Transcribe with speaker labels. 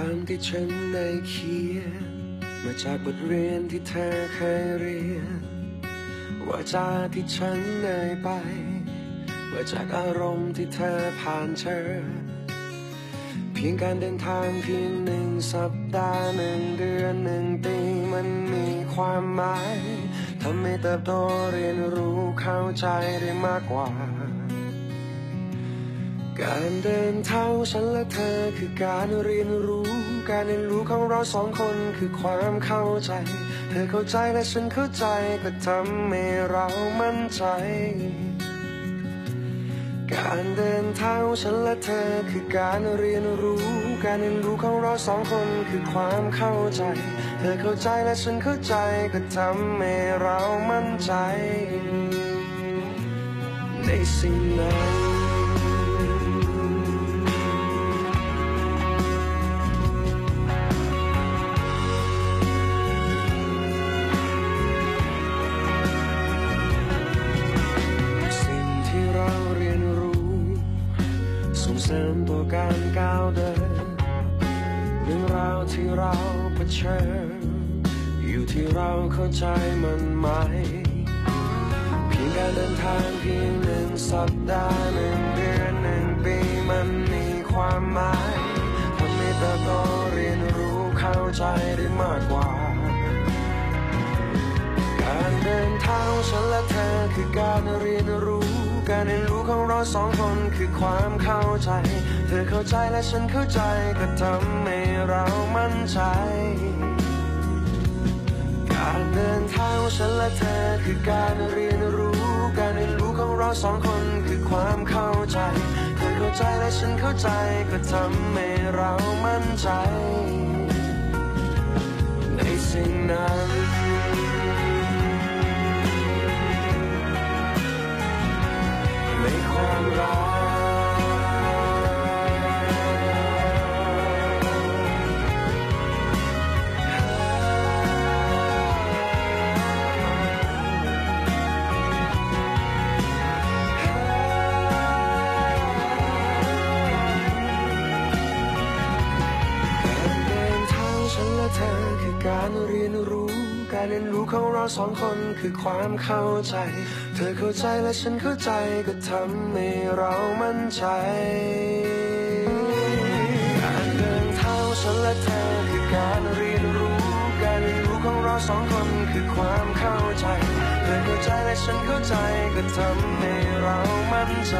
Speaker 1: ความที่ฉันได้เขียนมาจากบทเรียนที่เธอเคยเรียนว่าจาที่ฉันได้ไปว่าจากอารมณ์ที่เธอผ่านเจอเพียงการเดินทางเพียง1 สัปดาห์1 เดือน1 ปีมันมีความหมายทำให้เติบโตเรียนรู้เข้าใจได้มากกว่าการเดินทางฉันและเธอคือการเรียนรู้ของเรา2 คนคือความเข้าใจเธอเข้าใจและฉันเข้าใจก็ทำให้เรามั่นใจการเดินทางฉันและเธอคือการเรียนรู้ของเรา2 คนคือความเข้าใจเธอเข้าใจและฉันเข้าใจก็ทำให้เรามั่นใจในสิ่งนั้นเสริมต่อการก้าวเดินเรื่องราวที่เราเผชิญอยู่ที่เราเข้าใจมันไหมเพียงการเดินทางเพียง1 สัปดาห์1 เดือน1 ปีมันมีความหมายทำให้เติบโตเรียนรู้เข้าใจได้มากกว่าการเดินทางฉันและเธอคือการเรียนรู้ของเรา2 คนคือความเข้าใจเธอเข้าใจและฉันเข้าใจก็ทำให้เรามั่นใจการเดินทางฉันและเธอคือการเรียนรู้ของเรา2 คนคือความเข้าใจเธอเข้าใจและฉันเข้าใจก็ทำให้เรามั่นใจในสิ่งนั้นในความรักการเรียนรู้ของเรา2 คนคือความเข้าใจเธอเข้าใจและฉันเข้าใจก็ทำให้เรามั่นใจการเดินทางฉันและเธอคือการเรียนรู้ของเรา2 คนคือความเข้าใจเธอเข้าใจและฉันเข้าใจก็ทำให้เรามั่นใจ